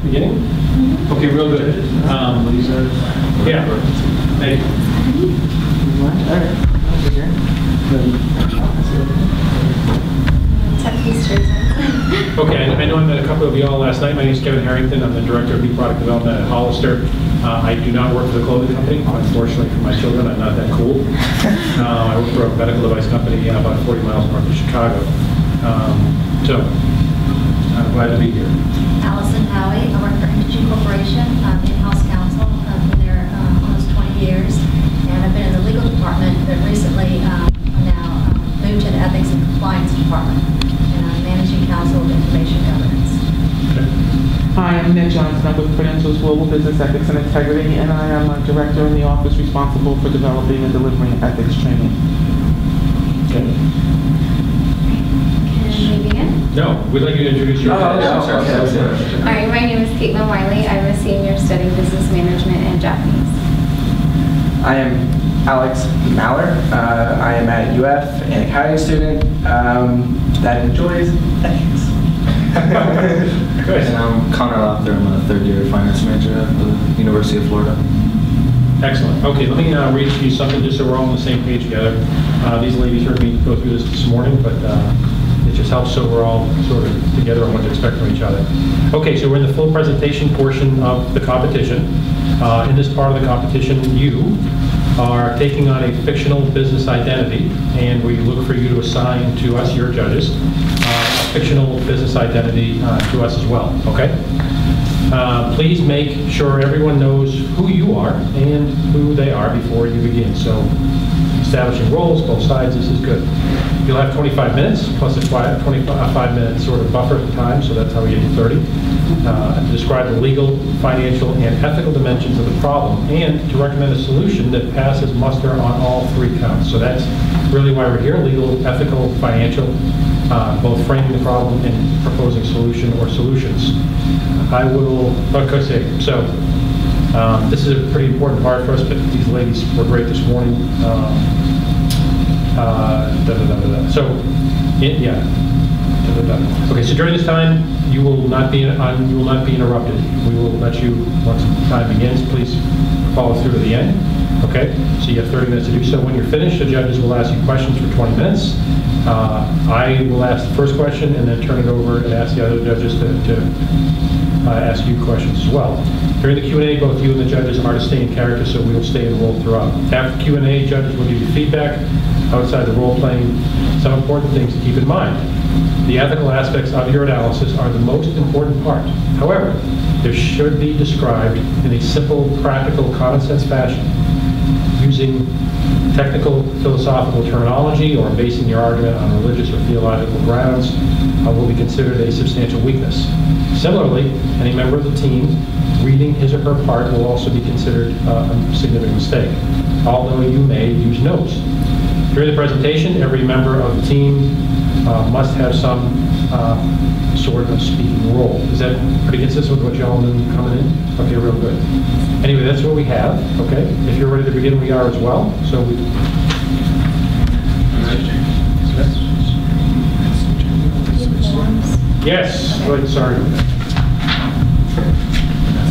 beginning? Okay, real good. Yeah. Thank you. Okay, I know I met a couple of y'all last night. My name is Kevin Harrington. I'm the Director of New Product Development at Hollister. I do not work for the clothing company. Unfortunately for my children, I'm not that cool. I work for a medical device company about 40 miles north of Chicago. So, I'm glad to be here. Allison Howie. I work for Energy Corporation. I'm in-house counsel. I've been there almost 20 years. And I've been in the legal department, but recently now moved to the Ethics and Compliance Department. And I'm managing counsel of information governance. Okay. Hi, I'm Nick Johnson. I'm with Credentials Global Business Ethics and Integrity, and I am a director in the office responsible for developing and delivering ethics training. Okay. Can we begin? No, we'd like you to introduce yourself. All right, my name is Caitlin Wiley. I'm a senior studying business management and Japanese. I am Alex Maller. I am at UF and a accounting student that enjoys ethics. Good. And I'm Connor Lofter. I'm a third-year finance major at the University of Florida. Excellent. Okay, let me read to you something just so we're all on the same page together. These ladies heard me go through this morning, but it just helps so we're all sort of together on what to expect from each other. Okay, so we're in the full presentation portion of the competition. In this part of the competition, you are taking on a fictional business identity, and we look for you to assign to us, your judges, a fictional business identity to us as well, okay? Please make sure everyone knows who you are and who they are before you begin. So establishing roles, both sides, this is good. You'll have 25 minutes, plus a 25-minute sort of buffer time, so that's how we get to 30, to describe the legal, financial, and ethical dimensions of the problem, and to recommend a solution that passes muster on all three counts. So that's really why we're here, legal, ethical, financial, both framing the problem and proposing solution or solutions. I will, okay, so this is a pretty important part for us, but these ladies were great this morning. So, okay, so during this time, you will not be interrupted. We will let you, once time begins, please follow through to the end. Okay, so you have 30 minutes to do so. When you're finished, the judges will ask you questions for 20 minutes. I will ask the first question and then turn it over and ask the other judges to ask you questions as well. During the Q&A, both you and the judges are to stay in character, so we will stay in role throughout. After Q&A, judges will give you feedback outside the role playing. Some important things to keep in mind. The ethical aspects of your analysis are the most important part. However, they should be described in a simple, practical, common sense fashion, using technical, philosophical terminology or basing your argument on religious or theological grounds will be considered a substantial weakness. Similarly, any member of the team reading his or her part will also be considered a significant mistake, although you may use notes. During the presentation, every member of the team must have some sort of speaking role. Is that pretty consistent with what y'all knew coming in? Okay, real good. Anyway, that's what we have, okay? If you're ready to begin, we are as well. So we... Yes, good, sorry.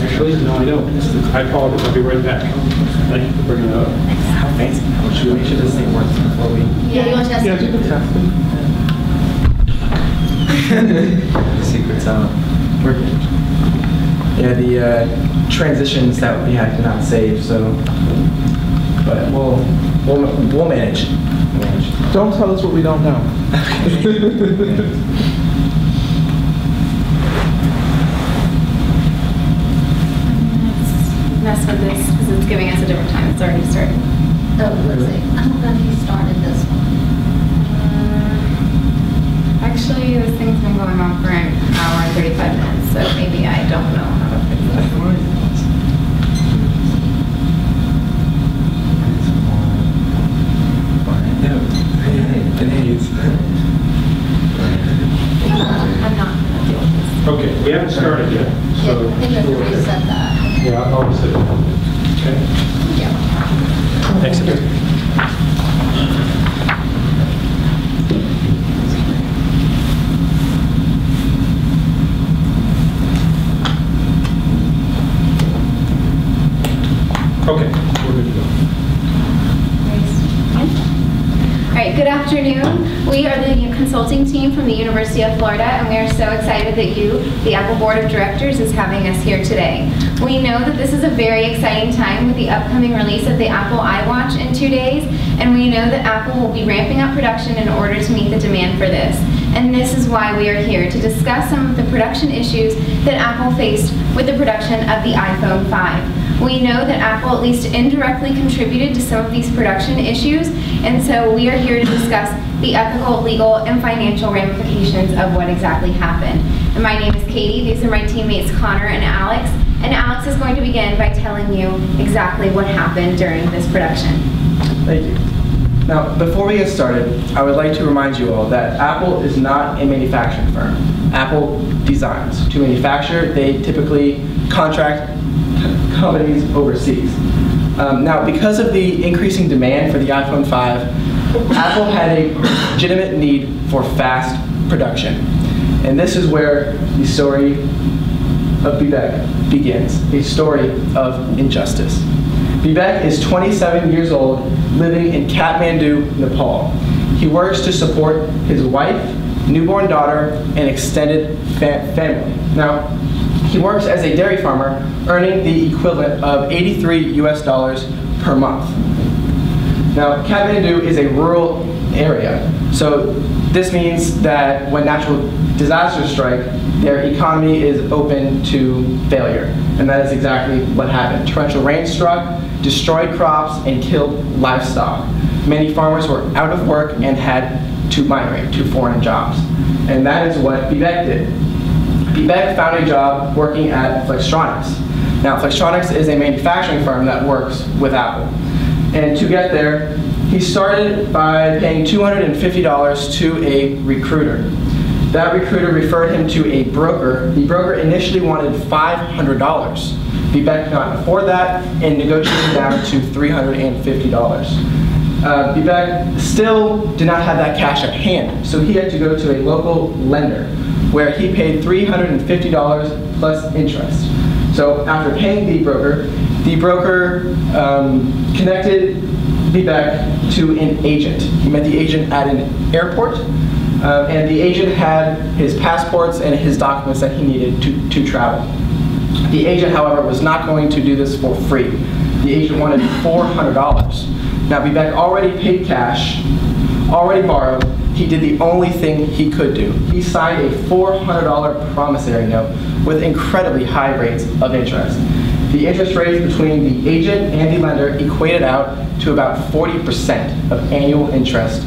Actually, no, I don't. I apologize, I'll be right back. Thank you for bringing it up. How fancy. Should we make sure this thing works before we... Yeah, you want to test Yeah, you can test it. The secret's out. Yeah, the transitions that we had to not save, so... But we'll manage. Don't tell us what we don't know. Mess with this because it's giving us a different time. It's already started. Oh, let's see. I don't know if you started this one. Actually, this thing's been going on for an hour and 35 minutes, so maybe I don't know how to fix this. I'm not going to deal with this. Okay, we haven't started yet. So Yeah, I think you have to reset that. yeah, I'll reset it. Okay. Yeah. Excellent. Okay, we're good to go. All right, good afternoon. We are the consulting team from the University of Florida, and we are so excited that you, the Apple Board of Directors, is having us here today. We know that this is a very exciting time with the upcoming release of the Apple iWatch in 2 days, and we know that Apple will be ramping up production in order to meet the demand for this. And this is why we are here, to discuss some of the production issues that Apple faced with the production of the iPhone 5. We know that Apple at least indirectly contributed to some of these production issues, and so we are here to discuss the ethical, legal, and financial ramifications of what exactly happened. And my name is Katie. These are my teammates Connor and Alex. And Alex is going to begin by telling you exactly what happened during this production. Thank you. Now, before we get started, I would like to remind you all that Apple is not a manufacturing firm. Apple designs. To manufacture, they typically contract companies overseas. Now, because of the increasing demand for the iPhone 5, Apple had a legitimate need for fast production. And this is where the story of IBECC begins, a story of injustice. IBECC is 27 years old, living in Kathmandu, Nepal. He works to support his wife, newborn daughter, and extended family. Now, he works as a dairy farmer, earning the equivalent of $83 US per month. Now, Kathmandu is a rural area, so this means that when natural disasters strike, their economy is open to failure. And that is exactly what happened. Torrential rain struck, destroyed crops, and killed livestock. Many farmers were out of work and had to migrate to foreign jobs. And that is what IBECC did. IBECC found a job working at Flextronics. Now, Flextronics is a manufacturing firm that works with Apple. And to get there, he started by paying $250 to a recruiter. That recruiter referred him to a broker. The broker initially wanted $500. IBECC could not afford that and negotiated down to $350. IBECC still did not have that cash at hand, so he had to go to a local lender where he paid $350 plus interest. So after paying the broker connected IBECC to an agent. He met the agent at an airport, and the agent had his passports and his documents that he needed to travel. The agent, however, was not going to do this for free. The agent wanted $400. Now, IBECC already paid cash, already borrowed. He did the only thing he could do. He signed a $400 promissory note with incredibly high rates of interest. The interest rates between the agent and the lender equated out to about 40% of annual interest.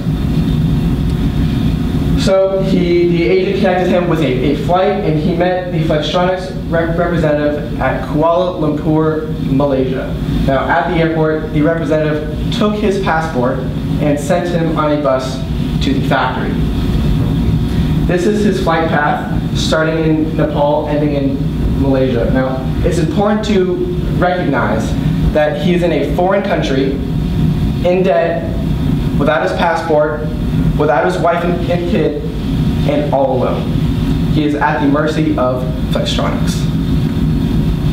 So the agent connected him with a flight, and he met the Flextronics representative at Kuala Lumpur, Malaysia. Now, at the airport, the representative took his passport and sent him on a bus to the factory. This is his flight path, starting in Nepal, ending in Malaysia. Now, it's important to recognize that he is in a foreign country, in debt, without his passport, without his wife and kid, and all alone. He is at the mercy of Flextronics.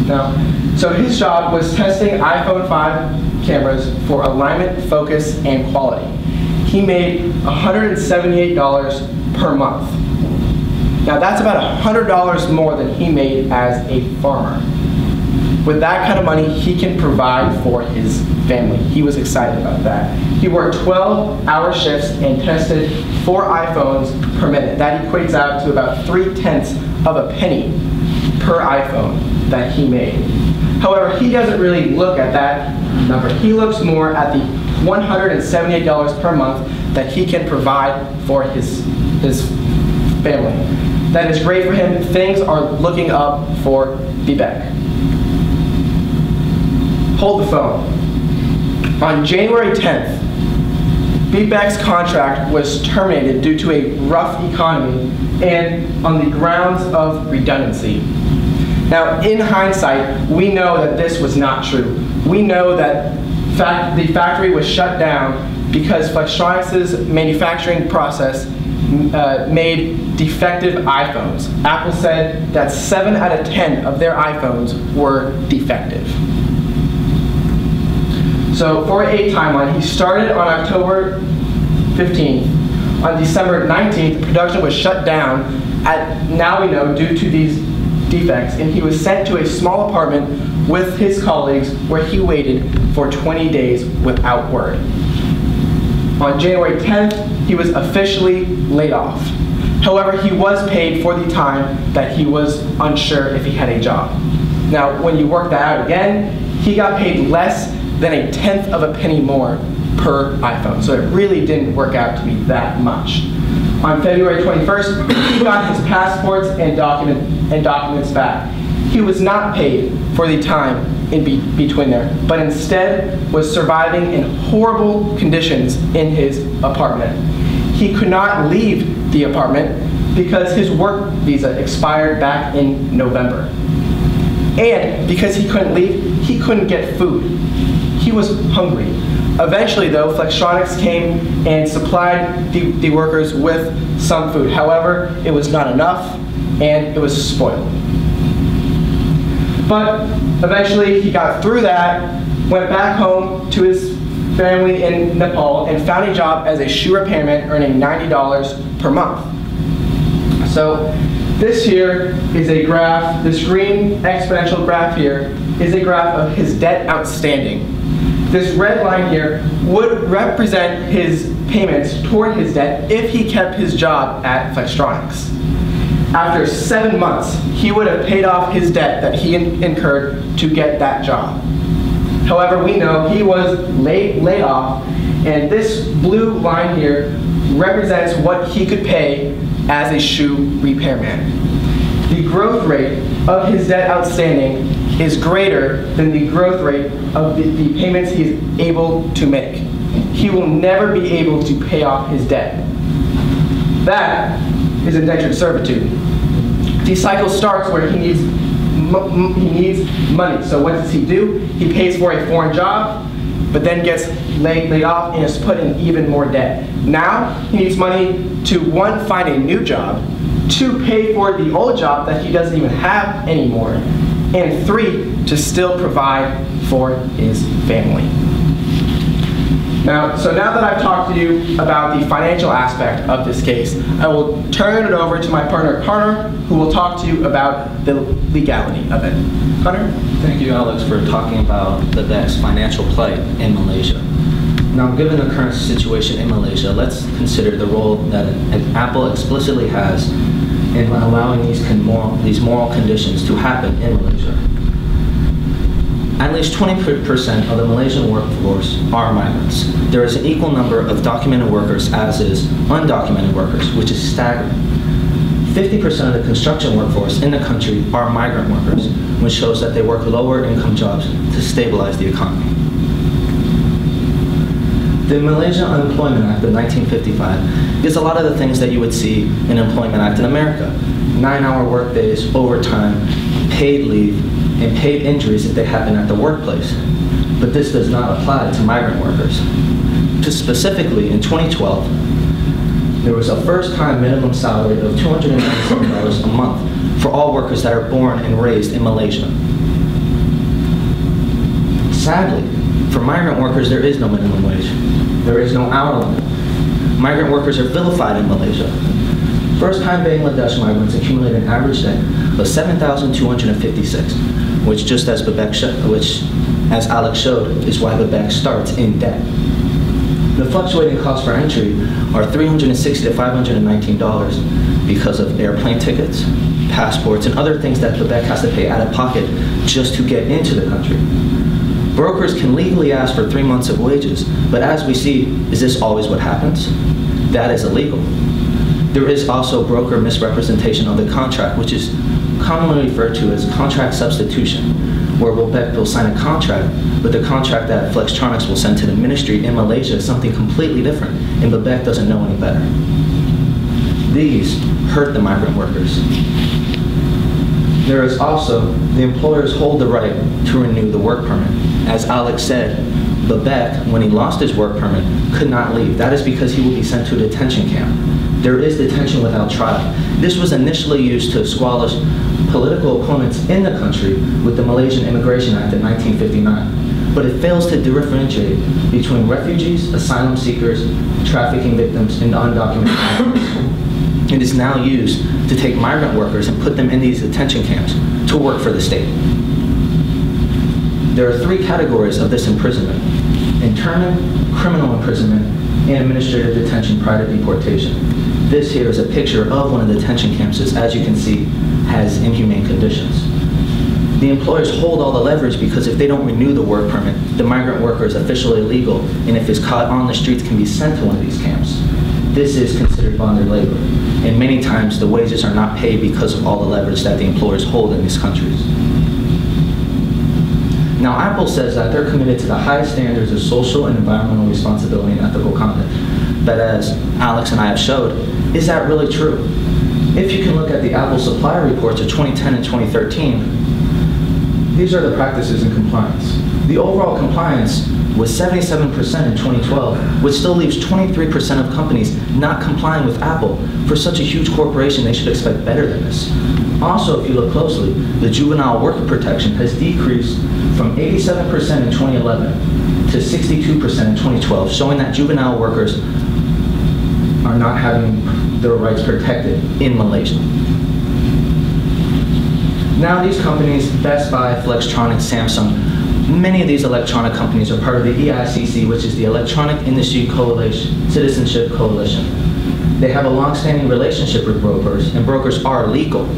Now, so his job was testing iPhone 5 cameras for alignment, focus, and quality. He made $178 per month. Now that's about $100 more than he made as a farmer. With that kind of money, he can provide for his family. He was excited about that. He worked 12-hour shifts and tested 4 iPhones per minute. That equates out to about 3/10 of a penny per iPhone that he made. However, he doesn't really look at that number. He looks more at the $178 per month that he can provide for his family. That is great for him. Things are looking up for IBECC. Hold the phone. On January 10th, IBECC's contract was terminated due to a rough economy and on the grounds of redundancy. Now, in hindsight, we know that this was not true. We know that the factory was shut down because Flextronics' manufacturing process made defective iPhones. Apple said that 7 out of 10 of their iPhones were defective. So for a timeline, he started on October 15th. On December 19th, production was shut down, now we know, due to these defects, and he was sent to a small apartment with his colleagues where he waited for 20 days without word. On January 10th, he was officially laid off. However, he was paid for the time that he was unsure if he had a job. Now, when you work that out again, he got paid less than a tenth of a penny more per iPhone. So it really didn't work out to be that much. On February 21st, he got his passports and documents back. He was not paid for the time in between there, but instead was surviving in horrible conditions in his apartment. He could not leave the apartment because his work visa expired back in November. And because he couldn't leave, he couldn't get food. He was hungry. Eventually, though, Flextronics came and supplied the workers with some food. However, it was not enough, and it was spoiled. But eventually, he got through that, went back home to his family in Nepal, and found a job as a shoe repairman, earning $90 per month. So this here is a graph. This green exponential graph here is a graph of his debt outstanding. This red line here would represent his payments toward his debt if he kept his job at Flextronics. After 7 months, he would have paid off his debt that he incurred to get that job. However, we know he was laid off, and this blue line here represents what he could pay as a shoe repairman. The growth rate of his debt outstanding is greater than the growth rate of the payments he is able to make. He will never be able to pay off his debt. That is indentured servitude. The cycle starts where he needs money. So what does he do? He pays for a foreign job, but then gets laid off and is put in even more debt. Now he needs money to, one, find a new job, two, pay for the old job that he doesn't even have anymore, and three, to still provide for his family. Now that I've talked to you about the financial aspect of this case, I will turn it over to my partner, Connor, who will talk to you about the legality of it. Connor? Thank you, Alex, for talking about the IBECC's financial plight in Malaysia. Now, given the current situation in Malaysia, let's consider the role that Apple explicitly has in allowing these moral conditions to happen in Malaysia. At least 20% of the Malaysian workforce are migrants. There is an equal number of documented workers as is undocumented workers, which is staggering. 50% of the construction workforce in the country are migrant workers, which shows that they work lower income jobs to stabilize the economy. The Malaysia Unemployment Act of 1955 is a lot of the things that you would see in an Employment Act in America. 9-hour workdays, overtime, paid leave, and paid injuries if they happen at the workplace. But this does not apply to migrant workers. Specifically, in 2012, there was a first-time minimum salary of $297 a month for all workers that are born and raised in Malaysia. Sadly, for migrant workers, there is no minimum wage. There is no hour limit. Migrant workers are vilified in Malaysia. First-time Bangladesh migrants accumulate an average debt of $7,256, which, just as as Alex showed, is why IBECC starts in debt. The fluctuating costs for entry are $360 to $519 because of airplane tickets, passports, and other things that IBECC has to pay out of pocket just to get into the country. Brokers can legally ask for 3 months of wages, but as we see, is this always what happens? That is illegal. There is also broker misrepresentation of the contract, which is commonly referred to as contract substitution, where IBECC will sign a contract, but the contract that Flextronics will send to the ministry in Malaysia is something completely different, and IBECC doesn't know any better. These hurt the migrant workers. There is also, the employers hold the right to renew the work permit. As Alex said, IBECC, when he lost his work permit, could not leave. That is because he will be sent to a detention camp. There is detention without trial. This was initially used to squelch political opponents in the country with the Malaysian Immigration Act of 1959. but it fails to differentiate between refugees, asylum seekers, trafficking victims, and undocumented migrants. It is now used to take migrant workers and put them in these detention camps to work for the state. There are 3 categories of this imprisonment: internment, criminal imprisonment, and administrative detention prior to deportation. This here is a picture of one of the detention camps, as you can see, has inhumane conditions. The employers hold all the leverage because if they don't renew the work permit, the migrant worker is officially illegal, and if it's caught on the streets, can be sent to one of these camps. This is considered bonded labor, and many times the wages are not paid because of all the leverage that the employers hold in these countries. Now, Apple says that they're committed to the highest standards of social and environmental responsibility and ethical conduct. But as Alex and I have showed, is that really true? If you can look at the Apple supplier reports of 2010 and 2013, these are the practices in compliance. The overall compliance was 77% in 2012, which still leaves 23% of companies not complying with Apple. For such a huge corporation, they should expect better than this. Also, if you look closely, the juvenile worker protection has decreased from 87% in 2011 to 62% in 2012, showing that juvenile workers are not having their rights protected in Malaysia. Now these companies, Best Buy, Flextronics, Samsung, many of these electronic companies are part of the IBECC, which is the Electronic Industry Coalition, Citizenship Coalition. They have a long-standing relationship with brokers, and brokers are legal.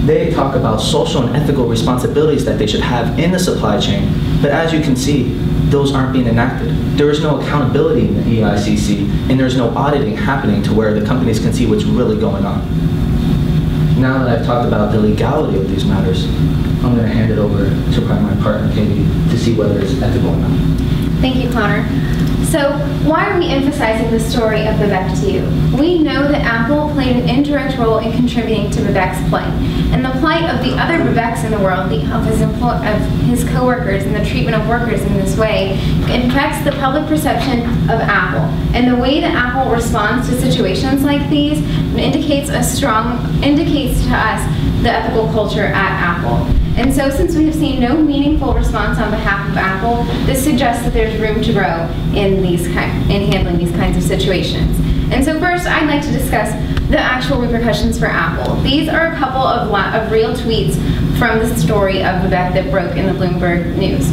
They talk about social and ethical responsibilities that they should have in the supply chain, but as you can see, those aren't being enacted. There is no accountability in the IBECC, and there's no auditing happening to where the companies can see what's really going on. Now that I've talked about the legality of these matters, I'm going to hand it over to my partner, Katie, to see whether it's ethical or not. Thank you, Connor. So, why are we emphasizing the story of IBECC to you? We know that Apple played an indirect role in contributing to IBECC's plight. And the plight of the other IBECCs in the world, of his co-workers and the treatment of workers in this way, affects the public perception of Apple. And the way that Apple responds to situations like these indicates to us the ethical culture at Apple. And so since we have seen no meaningful response on behalf of Apple, this suggests that there's room to grow in handling these kinds of situations. And so first, I'd like to discuss the actual repercussions for Apple. These are a couple of real tweets from the story of IBECC that broke in the Bloomberg News.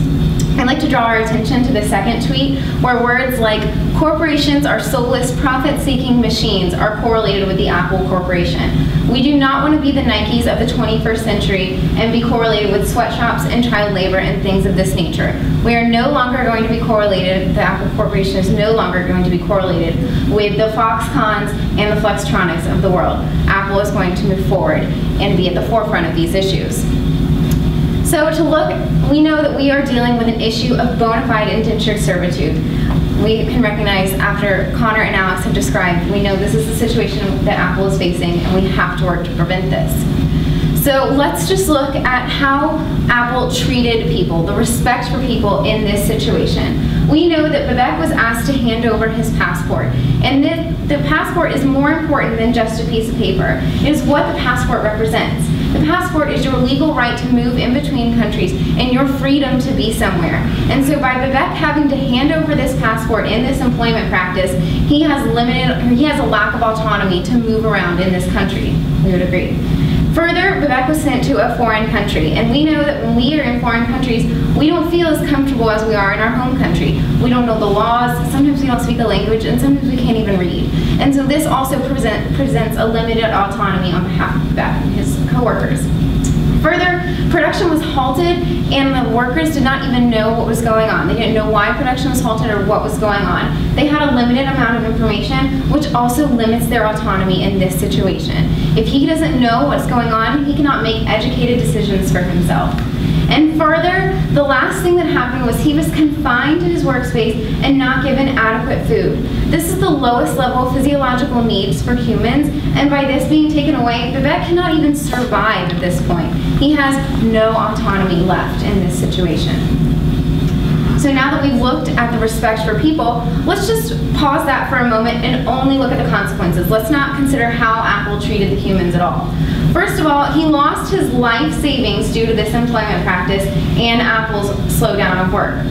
I'd like to draw our attention to the second tweet, where words like "corporations are soulless, profit-seeking machines" are correlated with the Apple Corporation. We do not want to be the Nikes of the 21st century and be correlated with sweatshops and child labor and things of this nature. We are no longer going to be correlated, the Apple Corporation is no longer going to be correlated with the Foxcons and the Flextronics of the world. Apple is going to move forward and be at the forefront of these issues. So we know that we are dealing with an issue of bona fide indentured servitude. We can recognize, after Connor and Alex have described, we know this is the situation that Apple is facing, and we have to work to prevent this. So let's just look at how Apple treated people, the respect for people in this situation. We know that IBECC was asked to hand over his passport, and the passport is more important than just a piece of paper. It is what the passport represents. The passport is your legal right to move in between countries and your freedom to be somewhere. And so by IBECC having to hand over this passport in this employment practice, he has a lack of autonomy to move around in this country. We would agree. Further, IBECC was sent to a foreign country, and we know that when we are in foreign countries, we don't feel as comfortable as we are in our home country. We don't know the laws, sometimes we don't speak the language, and sometimes we can't even read. And so this also presents a limited autonomy on behalf of IBECC and his co-workers. Further, production was halted, and the workers did not even know what was going on. They didn't know why production was halted or what was going on. They had a limited amount of information, which also limits their autonomy in this situation. If he doesn't know what's going on, he cannot make educated decisions for himself. And further, the last thing that happened was he was confined to his workspace and not given adequate food. This is the lowest level of physiological needs for humans, and by this being taken away, IBECC cannot even survive at this point. He has no autonomy left in this situation. So now that we've looked at the respect for people, let's just pause that for a moment and only look at the consequences. Let's not consider how Apple treated the humans at all. First of all, he lost his life savings due to this employment practice and Apple's slowdown of work.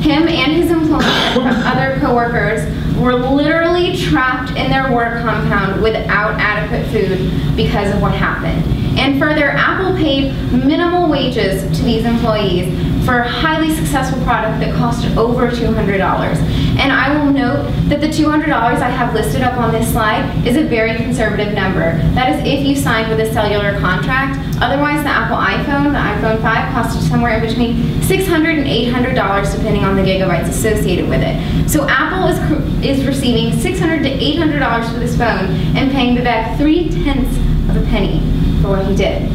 Him and his other coworkers were literally trapped in their work compound without adequate food because of what happened. And further, Apple paid minimal wages to these employees for a highly successful product that cost over $200. And I will note that the $200 I have listed up on this slide is a very conservative number. That is if you signed with a cellular contract. Otherwise, the Apple iPhone, the iPhone 5, costed somewhere in between $600 and $800 depending on the gigabytes associated with it. So Apple is receiving $600 to $800 for this phone and paying Vivek 3/10 of a penny for what he did.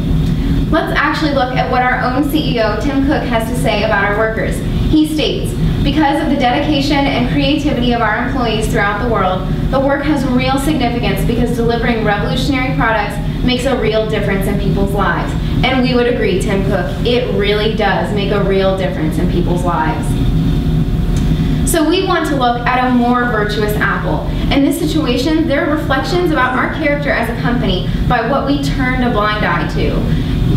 Let's actually look at what our own CEO, Tim Cook, has to say about our workers. He states, because of the dedication and creativity of our employees throughout the world, the work has real significance because delivering revolutionary products makes a real difference in people's lives. And we would agree, Tim Cook, it really does make a real difference in people's lives. So we want to look at a more virtuous Apple. In this situation, there are reflections about our character as a company by what we turned a blind eye to.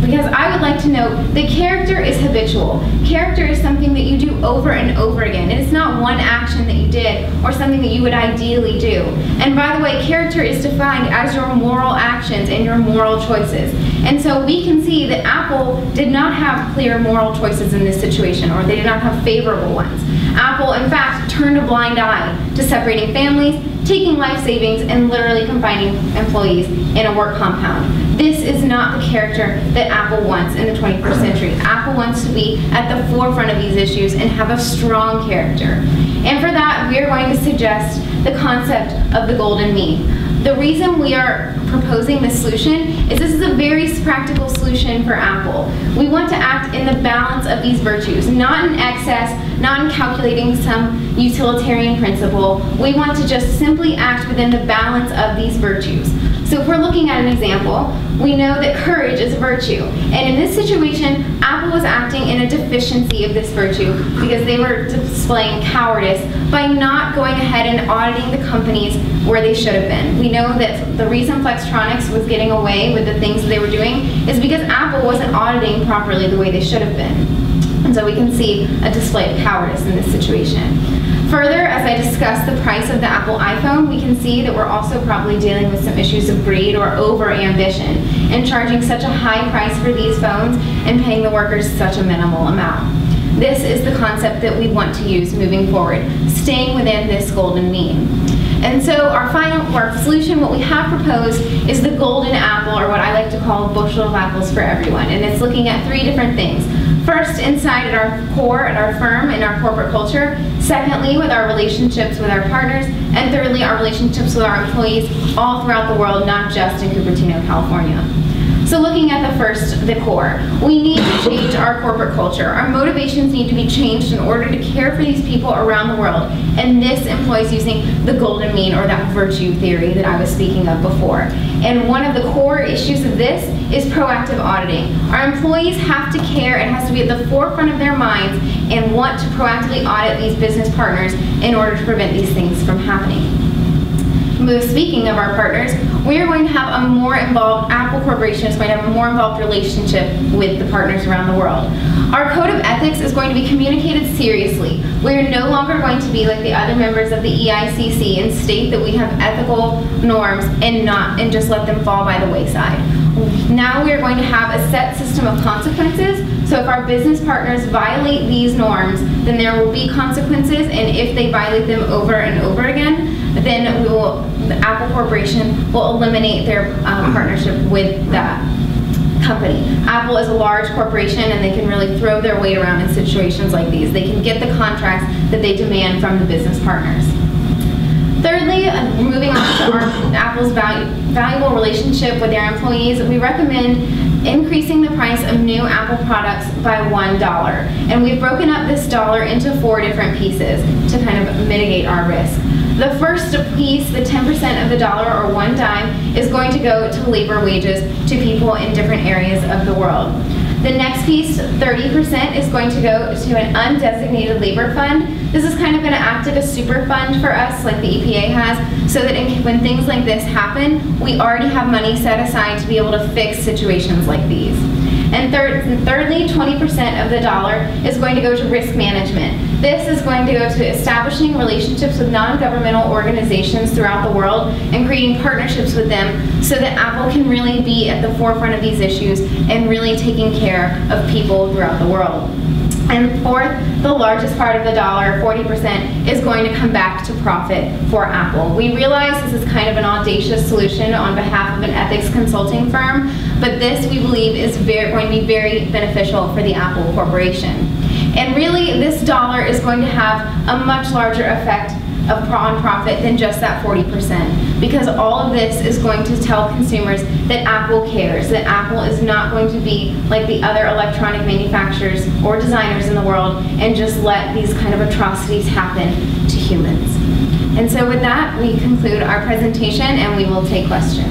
Because I would like to note that character is habitual. Character is something that you do over and over again. It is not one action that you did or something that you would ideally do. And by the way, character is defined as your moral actions and your moral choices. And so we can see that Apple did not have clear moral choices in this situation, or they did not have favorable ones. Apple, in fact, turned a blind eye to separating families, taking life savings, and literally confining employees in a work compound. This is not the character that Apple wants in the 21st century. Apple wants to be at the forefront of these issues and have a strong character. And for that, we are going to suggest the concept of the golden mean. The reason we are proposing this solution is this is a very practical solution for Apple. We want to act in the balance of these virtues, not in excess, not in calculating some utilitarian principle. We want to just simply act within the balance of these virtues. So if we're looking at an example, we know that courage is a virtue. And in this situation, Apple was acting in a deficiency of this virtue because they were displaying cowardice by not going ahead and auditing the companies where they should have been. We know that the reason Flextronics was getting away with the things that they were doing is because Apple wasn't auditing properly the way they should have been. And so we can see a display of cowardice in this situation. Further, as I discussed the price of the Apple iPhone, we can see that we're also probably dealing with some issues of greed or over-ambition in charging such a high price for these phones and paying the workers such a minimal amount. This is the concept that we want to use moving forward, staying within this golden mean. And so our solution, what we have proposed, is the golden apple, or what I like to call a bushel of apples for everyone. And it's looking at 3 different things. First, inside at our core, at our firm, in our corporate culture. Secondly, with our relationships with our partners. And thirdly, our relationships with our employees all throughout the world, not just in Cupertino, California. So looking at the core, we need to change our corporate culture. Our motivations need to be changed in order to care for these people around the world. And this employs using the golden mean, or that virtue theory that I was speaking of before. And one of the core issues of this is proactive auditing. Our employees have to care, it has to be at the forefront of their minds, and want to proactively audit these business partners in order to prevent these things from happening. Speaking of our partners, we are going to have a more involved, Apple Corporation is going to have a more involved relationship with the partners around the world. Our code of ethics is going to be communicated seriously. We are no longer going to be like the other members of the IBECC and state that we have ethical norms and just let them fall by the wayside. Now we are going to have a set system of consequences. So if our business partners violate these norms, then there will be consequences, and if they violate them over and over again, then the Apple Corporation will eliminate their partnership with that company. Apple is a large corporation, and they can really throw their weight around in situations like these. They can get the contracts that they demand from the business partners. Thirdly, moving on to Apple's valuable relationship with their employees, we recommend increasing the price of new Apple products by $1. And we've broken up this dollar into 4 different pieces to kind of mitigate our risk. The first piece, the 10% of the dollar, or 1 dime, is going to go to labor wages to people in different areas of the world. The next piece, 30%, is going to go to an undesignated labor fund. This is kind of going to act like a super fund for us, like the EPA has, so that when things like this happen, we already have money set aside to be able to fix situations like these. And thirdly, 20% of the dollar is going to go to risk management. This is going to go to establishing relationships with non-governmental organizations throughout the world and creating partnerships with them so that Apple can really be at the forefront of these issues and really taking care of people throughout the world. And fourth, the largest part of the dollar, 40%, is going to come back to profit for Apple. We realize this is kind of an audacious solution on behalf of an ethics consulting firm, but this, we believe, is going to be very beneficial for the Apple Corporation. And really, this dollar is going to have a much larger effect on profit than just that 40%, because all of this is going to tell consumers that Apple cares, that Apple is not going to be like the other electronic manufacturers or designers in the world and just let these kind of atrocities happen to humans. And so with that, we conclude our presentation and we will take questions.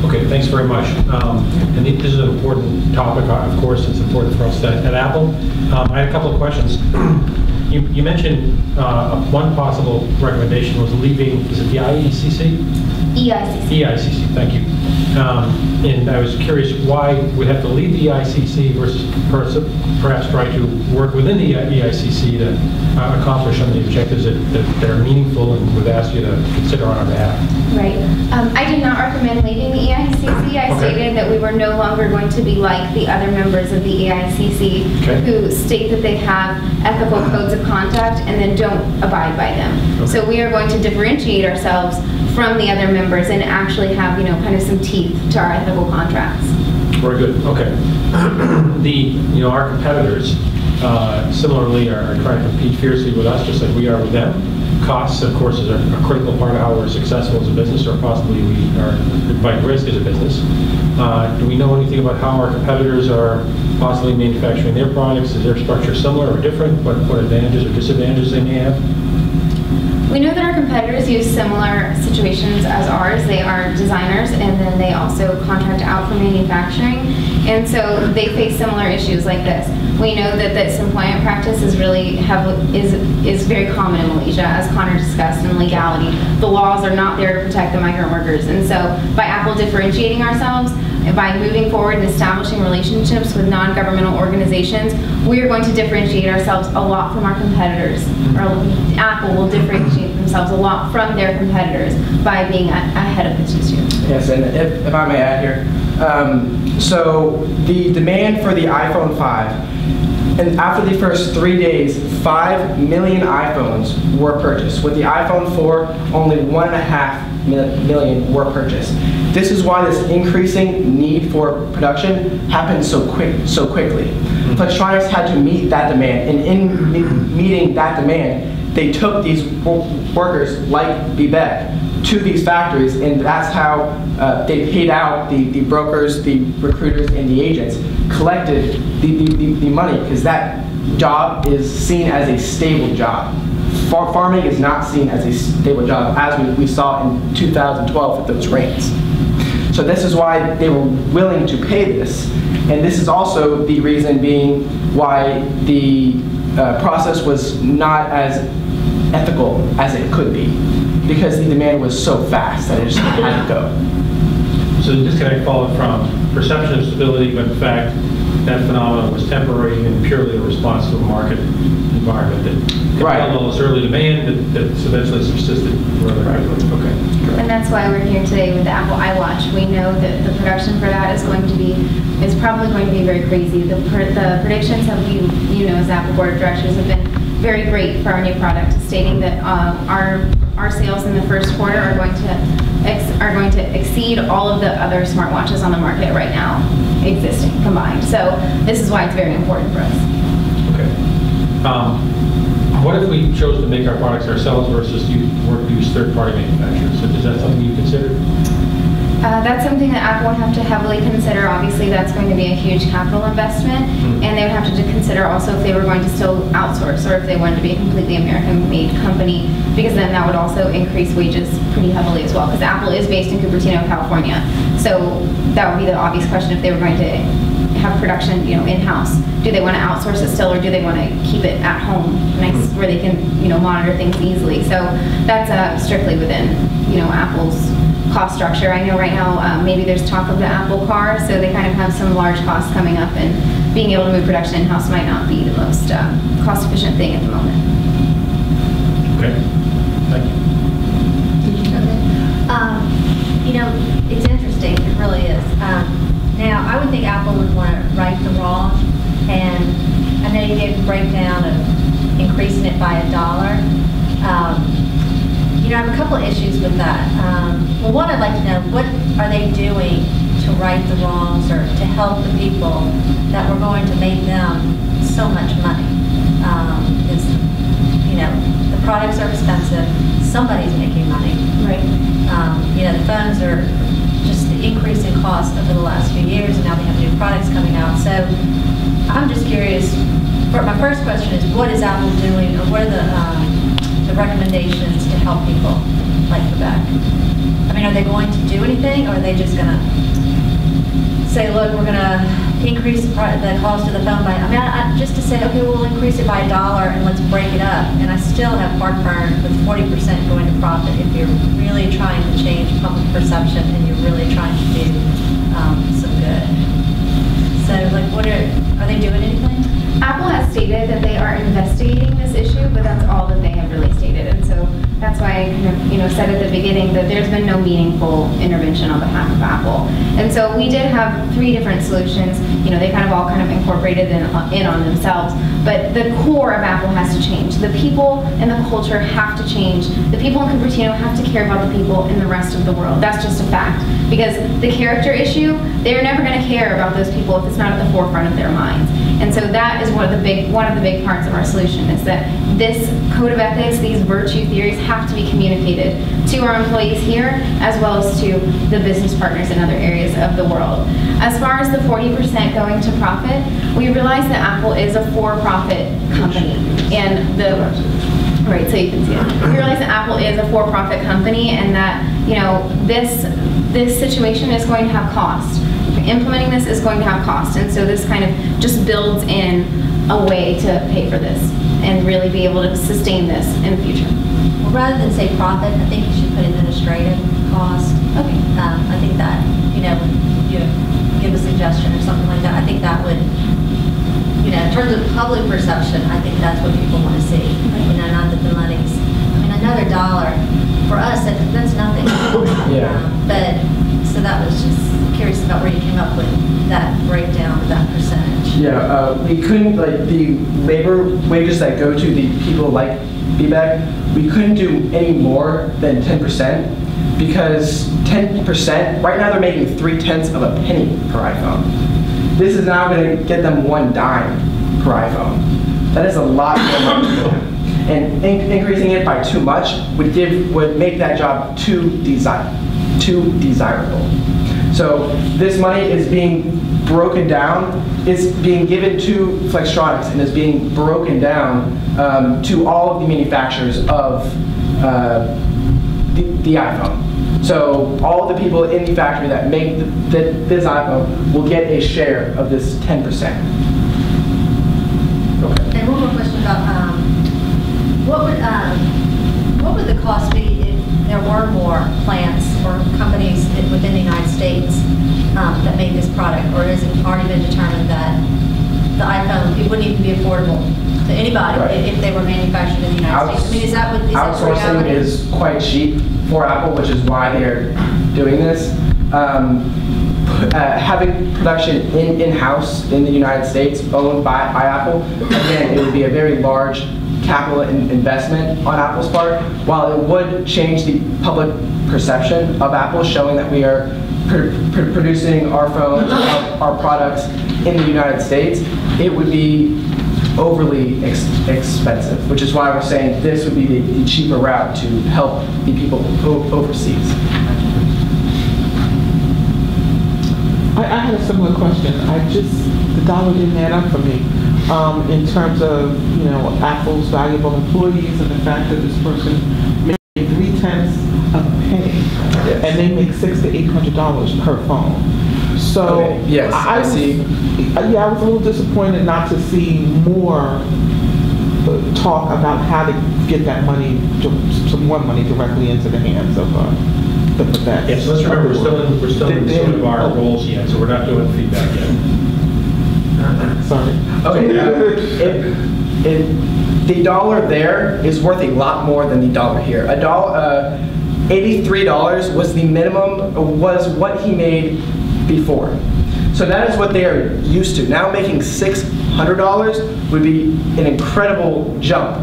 Okay, thanks very much. And this is an important topic, of course. It's important for us at Apple. I had a couple of questions. You mentioned one possible recommendation was leaving, is it the IECC? EICC. EICC, thank you. And I was curious why we'd have to leave the EICC versus perhaps try to work within the EICC to accomplish some of the objectives that are meaningful and would ask you to consider on our behalf. Right. I did not recommend leaving the EICC. I stated that we were no longer going to be like the other members of the EICC who state that they have ethical codes of conduct and then don't abide by them. So we are going to differentiate ourselves from the other members and actually have, kind of some teeth to our ethical contracts. Very good. Okay. Our competitors similarly are trying to compete fiercely with us, just like we are with them. Costs, of course, is a critical part of how we're successful as a business, or possibly we are invite risk as a business. Do we know anything about how our competitors are possibly manufacturing their products? Is their structure similar or different? What advantages or disadvantages they may have? We know that our competitors use similar situations as ours. They are designers, and then they also contract out for manufacturing, and so they face similar issues like this. We know that this employment practice is very common in Malaysia, as Connor discussed, in legality. The laws are not there to protect the migrant workers, and so by Apple differentiating ourselves, by moving forward and establishing relationships with non-governmental organizations, we are going to differentiate ourselves a lot from our competitors. Or Apple will differentiate themselves a lot from their competitors by being ahead of this issue. Yes, and if I may add here, so the demand for the iPhone 5, and after the first 3 days, 5 million iPhones were purchased. With the iPhone 4, only 1.5 million were purchased. This is why this increasing need for production happened so quickly. Flextronics had to meet that demand, and in meeting that demand, they took these workers like IBECC to these factories, and that's how they paid out the brokers, the recruiters, and the agents, collected the money, because that job is seen as a stable job. Farming is not seen as a stable job, as we saw in 2012 with those rains. So this is why they were willing to pay this, and this is also the reason being why the process was not as ethical as it could be, because the demand was so fast that it just had to go. So the disconnect followed from perception of stability, but in fact, that phenomenon was temporary and purely a response to a market environment that compelled all this early demand that eventually subsisted rather rapidly. Okay. And that's why we're here today with the Apple iWatch. We know that the production for that is probably going to be very crazy. The predictions have as Apple Board of Directors have been very great for our new product, stating that our sales in the first quarter are going to exceed all of the other smartwatches on the market right now, existing combined. So this is why it's very important for us. Okay. What if we chose to make our products ourselves versus use third-party manufacturers? So is that something you considered? That's something that Apple would have to heavily consider. Obviously, that's going to be a huge capital investment, and they would have to consider also if they were going to still outsource or if they wanted to be a completely American-made company, because then that would also increase wages pretty heavily as well, because Apple is based in Cupertino, California. So that would be the obvious question if they were going to have production, in-house. Do they want to outsource it still, or do they want to keep it at home, nice, where they can, monitor things easily? So that's strictly within, Apple's cost structure. I know right now maybe there's talk of the Apple car, so they kind of have some large costs coming up, and being able to move production in-house might not be the most cost-efficient thing at the moment. Okay, thank you. It's interesting, it really is. Now, I would think Apple would want to right the wrong, and I know you gave a breakdown of increasing it by $1. I have a couple of issues with that. Well, one, I'd like to know, what are they doing to right the wrongs or to help the people that we're going to make them so much money? Because, the products are expensive, somebody's making money. Right. The phones are just the increase in cost over the last few years, and now we have new products coming out. So I'm just curious, my first question is, what is Apple doing, or what are the recommendations to help people like Quebec? I mean, are they going to do anything, or are they just going to say, look, we're going to increase the cost of the phone by, just to say, okay, we'll increase it by $1 and let's break it up. And I still have heartburn with 40% going to profit if you're really trying to change public perception and you're really trying to do some good. So, are they doing anything? Apple has stated that they are investigating this issue, but that's all that they have really stated. And so that's why I kind of, said at the beginning that there's been no meaningful intervention on behalf of Apple. And so we did have 3 different solutions. They kind of all incorporated in on themselves. But the core of Apple has to change. The people and the culture have to change. The people in Cupertino have to care about the people in the rest of the world. That's just a fact. Because the character issue, they're never going to care about those people if it's not at the forefront of their minds. And so that is one of the big parts of our solution, is that this code of ethics, these virtue theories, have to be communicated to our employees here, as well as to the business partners in other areas of the world. As far as the 40% going to profit, we realize that Apple is a for-profit company, and right, so you can see it. We realize that Apple is a for-profit company, and that this situation is going to have cost. Implementing this is going to have cost, and so this kind of just builds in a way to pay for this and really be able to sustain this in the future. Well, rather than say profit, I think you should put administrative cost. Okay. I think that, you give a suggestion or something like that, I think that would, in terms of public perception, I think that's what people want to see. Not that the money's, another $1 for us, that's nothing. But, so that was just curious about where you came up with that breakdown of that percentage. Yeah, we couldn't, the labor wages that go to the people like IBECC, we couldn't do any more than 10%, because 10%, right now they're making 0.3 of a penny per iPhone. This is now going to get them 1 dime per iPhone. That is a lot more money for them. And increasing it by too much would make that job too desirable. So this money is being broken down. It's being given to Flextronics and is being broken down to all of the manufacturers of the iPhone. So all of the people in the factory that make this iPhone will get a share of this 10%. Okay. And one more question about what would the cost be if there were more plants or companies within the United States that make this product, or has it already been determined that the iPhone, it wouldn't even be affordable to anybody if they were manufactured in the United States? Is that what outsourcing is quite cheap for Apple, which is why they're doing this. Having production in-house in the United States owned by Apple, again, it would be a very large capital investment on Apple's part. While it would change the public perception of Apple, showing that we are producing our phones, our products in the United States, it would be overly expensive, which is why we're saying this would be the cheaper route to help the people overseas. I had a similar question. The dollar didn't add up for me in terms of, Apple's valuable employees and the fact that this person made 0.3 of a penny and they make $600 to $800 per phone. So Okay, yes, I see. Yeah, I was a little disappointed not to see more talk about how to get that money, some more money directly into the hands of the vets. Yeah, so let's remember, we're still in sort of our goals yet, so we're not doing feedback yet. Sorry. Okay. The dollar there is worth a lot more than the dollar here. $83 was the minimum, was what he made before. So that is what they are used to. Now making $600 would be an incredible jump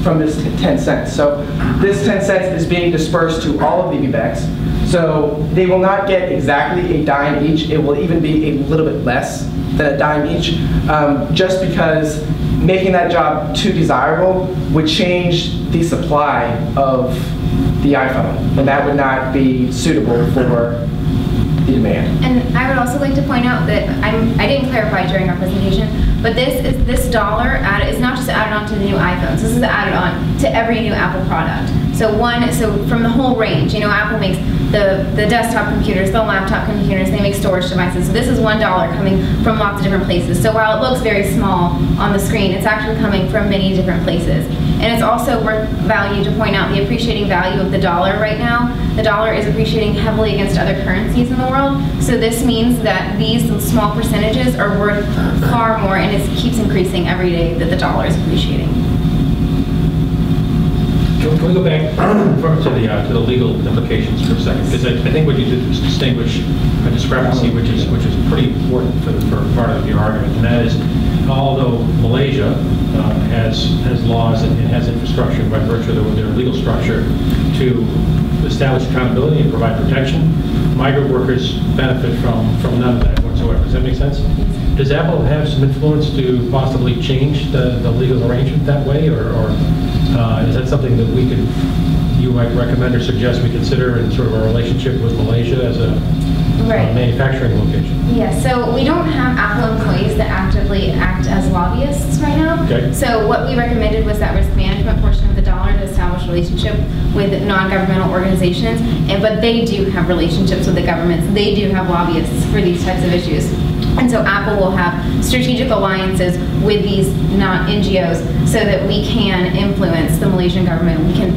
from this 10 cents. So this 10 cents is being dispersed to all of the IBECCs. So they will not get exactly a dime each. It will even be a little bit less than a dime each, just because making that job too desirable would change the supply of the iPhone, and that would not be suitable for the demand. And I would also like to point out that I didn't clarify during our presentation, but this dollar is not just added on to the new iPhones. This is added on to every new Apple product. So from the whole range, Apple makes the desktop computers, the laptop computers, they make storage devices. So this is $1 coming from lots of different places. So while it looks very small on the screen, it's actually coming from many different places. And it's also worth value to point out the appreciating value of the dollar right now. The dollar is appreciating heavily against other currencies in the world. So this means that these small percentages are worth far more, and it keeps increasing every day that the dollar is appreciating. Can we go back to the legal implications for a second? Because I think what you did was distinguish a discrepancy, which is pretty important for part of your argument, and that is, although Malaysia has laws and has infrastructure by virtue of their legal structure to establish accountability and provide protection, migrant workers benefit from none of that whatsoever. Does that make sense? Does Apple have some influence to possibly change the legal arrangement that way, or is that something that you might recommend or suggest we consider in sort of our relationship with Malaysia as a manufacturing location? Yeah, so we don't have Apple employees that actively act as lobbyists right now. Okay. So what we recommended was that risk management portion of the dollar to establish relationship with non-governmental organizations, but they do have relationships with the governments. They do have lobbyists for these types of issues. And so Apple will have strategic alliances with these NGOs so that we can influence the Malaysian government. We can,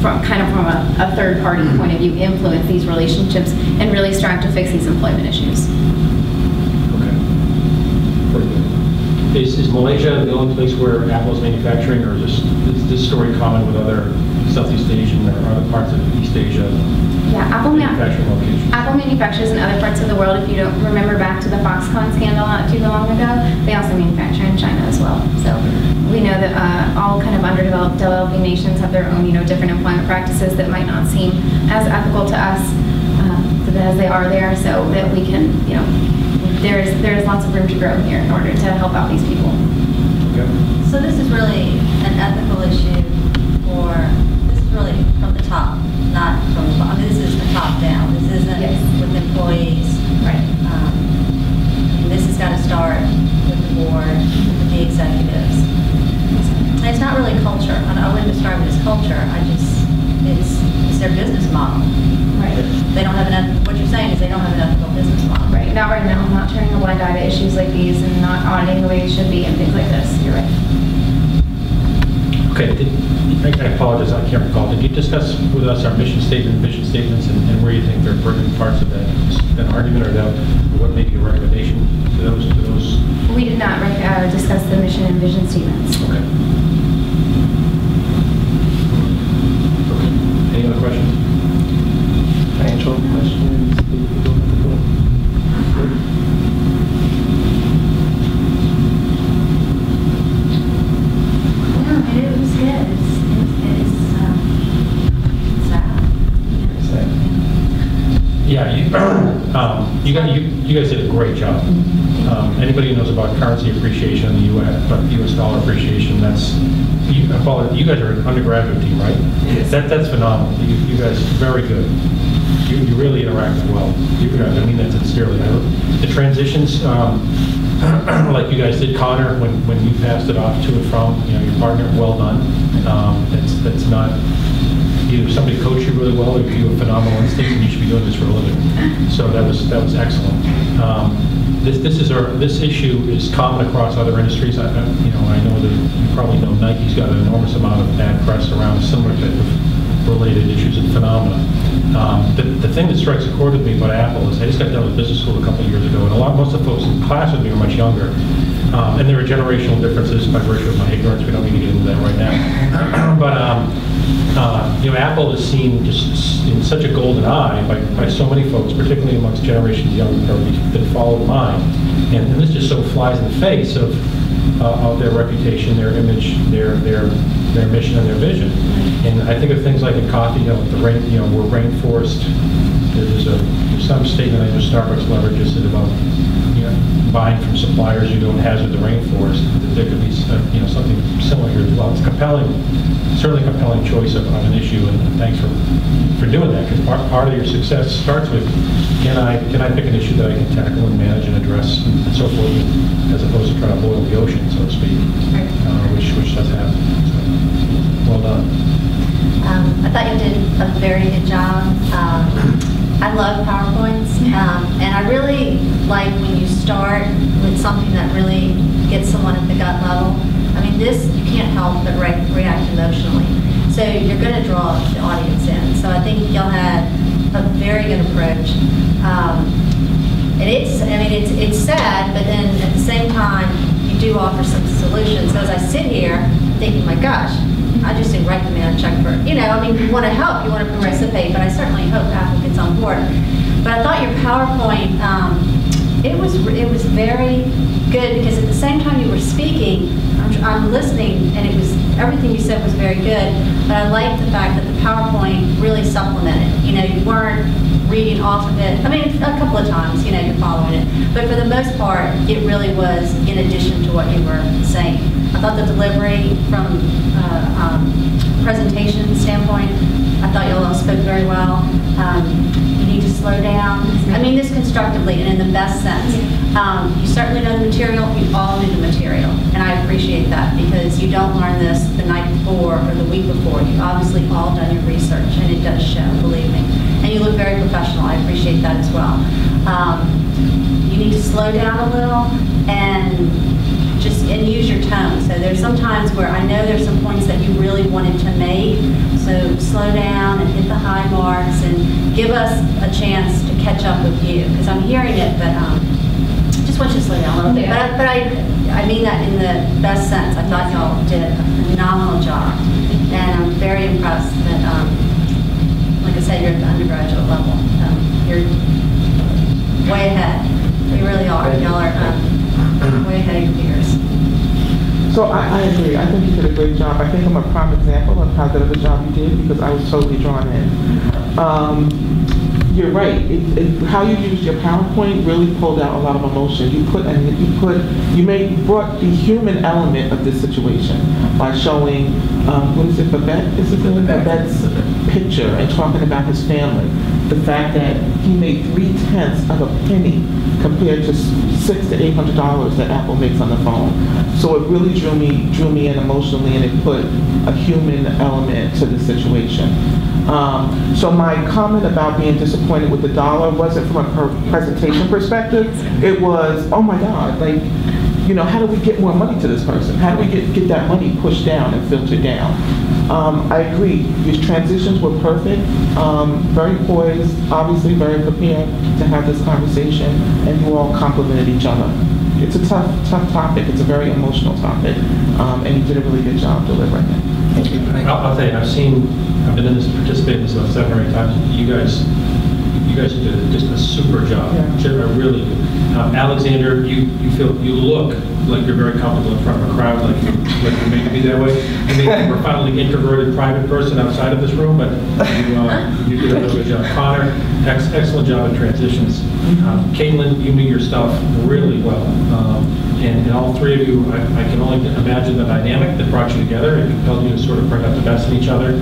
from a third party point of view, influence these relationships and really strive to fix these employment issues. Okay. Very good. Is Malaysia the only place where Apple is manufacturing, or is this story common with other Southeast Asian or other parts of East Asia? Yeah, Apple manufactures in other parts of the world. If you don't remember back to the Foxconn scandal not too long ago, they also manufacture in China as well. So we know that all kind of underdeveloped, developing nations have their own, different employment practices that might not seem as ethical to us as they are there. So that we can, there's lots of room to grow here in order to help out these people. Okay. So this is really an ethical issue this is really from the top, not from the bottom. This is the top down. This isn't with employees. Right. This has got to start with the board, with the executives. And it's not really culture. I wouldn't describe it as culture. It's their business model. Right. They don't have what you're saying is they don't have an ethical business model. Right. Not right now. I'm not turning a blind eye to issues like these and not auditing the way it should be and things like this. You're right. Okay, I apologize, I can't recall. Did you discuss with us our mission statement, vision statements, and where you think they're pertinent parts of that argument, or what may be a recommendation to those? We did not discuss the mission and vision statements. Okay. Any other questions? Financial questions? It was good. It's sad. Yeah, you guys did a great job. Anybody who knows about currency appreciation in the U.S. dollar appreciation, you guys are an undergraduate team, right? Yes. That's phenomenal. You guys are very good. You really interacted well. I mean that sincerely. The transitions, like you guys did, Connor, when you passed it off to and from your partner, well done. That's not either somebody coached you really well, or you have phenomenal instincts, and you should be doing this for a living. So that was excellent. This issue is common across other industries. I know that you probably know Nike's got an enormous amount of bad press around similar type of related issues and phenomena. The thing that strikes a chord with me about Apple is I just got done with business school a couple of years ago, and most of the folks in class with me are much younger. And there are generational differences by virtue of my ignorance. We don't need to get into that right now. But Apple is seen just in such a golden eye by so many folks, particularly amongst generations younger that follow mine. And this just so flies in the face of their reputation, their image, their mission, and their vision. And I think of things like in coffee, we're rainforest. There's some statement I know Starbucks leverages it about buying from suppliers who don't hazard the rainforest. That there could be something similar here as well. It's compelling, certainly a compelling choice of an issue, and thanks for doing that, because part of your success starts with can I pick an issue that I can tackle and manage and address and so forth, as opposed to trying to boil the ocean, so to speak, which does happen. So, well done. I thought you did a very good job. I love PowerPoints, and I really like when you start with something that really gets someone at the gut level. I mean, this, you can't help but react emotionally. So you're going to draw the audience in. So I think y'all had a very good approach. And it's sad, but then at the same time, you do offer some solutions. So as I sit here, I'm thinking, my gosh, I just didn't write the man a check for, you want to help, you want to participate, but I certainly hope Apple gets on board. But I thought your PowerPoint, it was very good, because at the same time you were speaking, I'm listening, and everything you said was very good, but I liked the fact that the PowerPoint really supplemented. You weren't reading off of it. I mean, a couple of times, you're following it. But for the most part, it really was in addition to what you were saying. I thought the delivery from presentation standpoint, I thought you all spoke very well. You need to slow down. I mean this constructively and in the best sense. You certainly know the material. You all knew the material. And I appreciate that, because you don't learn this the night before or the week before. You've obviously all done your research, and it does show, believe me. And you look very professional. I appreciate that as well. You need to slow down a little and use your tone. So there's some times where I know there's some points that you really wanted to make. So slow down and hit the high marks and give us a chance to catch up with you. Because I'm hearing it, but just want you to slow down a little bit. But I mean that in the best sense. I thought y'all did a phenomenal job. And I'm very impressed that, like I said, you're at the undergraduate level. You're way ahead. You really are. Y'all are way ahead of your peers. So I agree. I think you did a great job. I think I'm a prime example of how good of a job you did, because I was totally drawn in. You're right. How you used your PowerPoint really pulled out a lot of emotion. You brought the human element of this situation by showing what is it, Babette? Is it Babette's picture, and talking about his family. The fact that he made 3/10 of a penny compared to $600 to $800 that Apple makes on the phone. So it really drew me in emotionally, and it put a human element to the situation. So my comment about being disappointed with the dollar wasn't from a presentation perspective. It was, oh my God, how do we get more money to this person? How do we get that money pushed down and filtered down? I agree. Your transitions were perfect, very poised, obviously very prepared to have this conversation, and you all complimented each other. It's a tough topic. It's a very emotional topic, and you did a really good job delivering it. Thank you. I'll tell you, I've been in this, participated in this about 7 or 8 times. You guys did just a super job. Yeah. Really. Alexander, you look like you're very comfortable in front of a crowd, like you made to be that way. You may be a profoundly introverted, private person outside of this room, but you did a really good job. Connor, excellent job in transitions. Caitlin, you knew your stuff really well. And all three of you, I can only imagine the dynamic that brought you together and compelled you to sort of bring out the best in each other.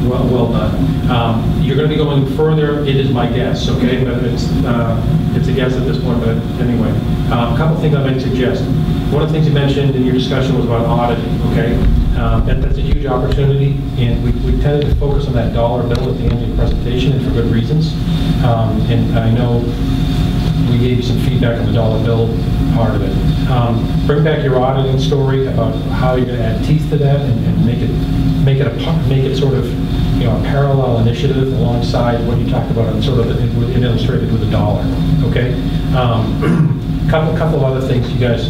Well done. You're going to be going further, it is my guess, okay? But it's a guess at this point, but anyway. A couple things I might suggest. One of the things you mentioned in your discussion was about auditing, okay? That's a huge opportunity, and we tended to focus on that dollar bill at the end of the presentation, and for good reasons. And I know we gave you some feedback on the dollar bill part of it. Bring back your auditing story about how you're going to add teeth to that and make it sort of, you know, a parallel initiative alongside what you talked about and sort of illustrated with a dollar. Okay. Couple of other things, you guys.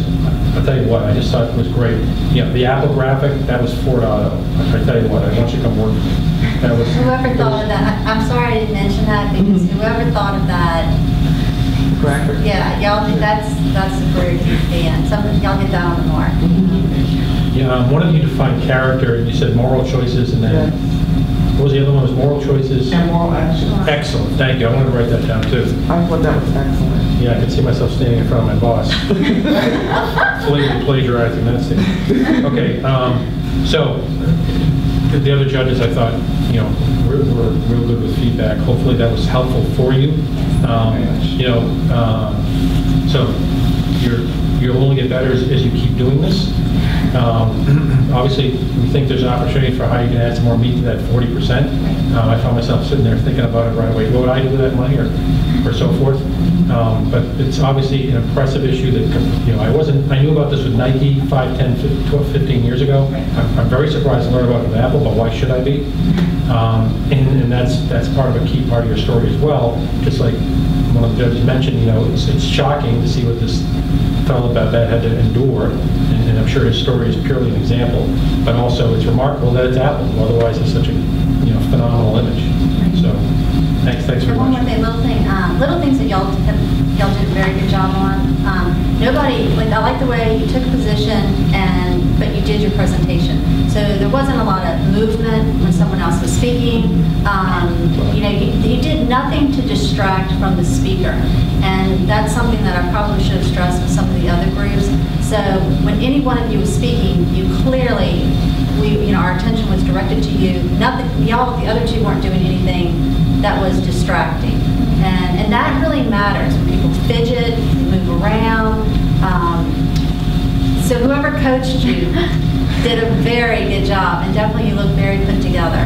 I'll tell you what, I just thought it was great. Yeah, the Apple graphic, that was 4.0. I tell you what, I want you to come work with me. That was. Whoever thought of that, I'm sorry I didn't mention that, because whoever thought of that. Graphic. Yeah, y'all think that's the career you could be in. Y'all get that on the mark. Yeah, one of you defined character, and you said moral choices, and then what was the other one? Was moral choices And moral action. Excellent. Thank you. I want to write that down too. I thought that was excellent. Yeah, I could see myself standing in front of my boss, plagiarizing that statement. Okay, so the other judges, I thought, you know, were real good with feedback. Hopefully that was helpful for you. You know, so you'll only get better as you keep doing this. Obviously, we think there's an opportunity for how you can add some more meat to that 40%. I found myself sitting there thinking about it right away. What would I do with that money, or so forth? But it's obviously an impressive issue that, you know, I knew about this with Nike 5, 10, 12, 15 years ago. I'm very surprised to learn about it with Apple, but why should I be? And that's part of a key part of your story as well. Just like one of the judges mentioned, you know, it's shocking to see what this fellow about that had to endure, and I'm sure his story is purely an example, but also it's remarkable that it's Apple. Otherwise, it's such a, you know, phenomenal image. So, thanks very And one more much. thing, little things that y'all did a very good job on. Nobody, like, I like the way you took a position but you did your presentation. So there wasn't a lot of movement when someone else was speaking. You know, you did nothing to distract from the speaker. And that's something that I probably should have stressed with some of the other groups. So when any one of you was speaking, you clearly, you know, our attention was directed to you. Nothing, y'all, the other two weren't doing anything that was distracting. And that really matters. When people fidget, move around. So whoever coached you did a very good job, and definitely you look very put together.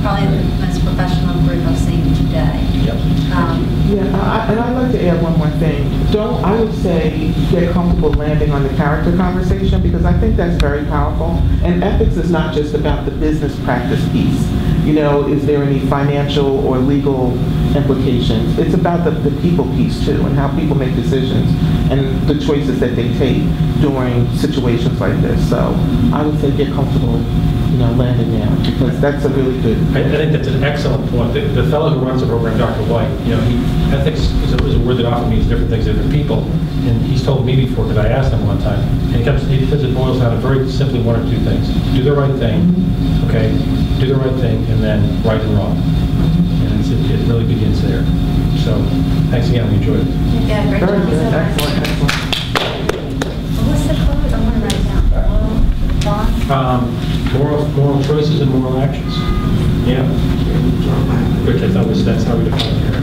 Probably the most professional group I've seen today. Yep. And I'd like to add one more thing. I would say, get comfortable landing on the character conversation, because I think that's very powerful. And ethics is not just about the business practice piece. You know, is there any financial or legal implications? It's about the people piece too, and how people make decisions and the choices that they take during situations like this. So I would say get comfortable, you know, landing there, because that's a really good. I think that's an excellent point. The fellow who runs the program, Dr. White, you know, ethics is a word that often means different things to different people. And he's told me before, because I asked him one time, and he says it boils down to very simply one or two things. Do the right thing, okay? Do the right thing, and then right and wrong. And it really begins there. So, thanks again, we enjoyed it. Yeah, great Very job. good, excellent, excellent. What's the quote? I want to write it down. Moral choices and moral actions. Yeah. Which I thought that's how we define it here.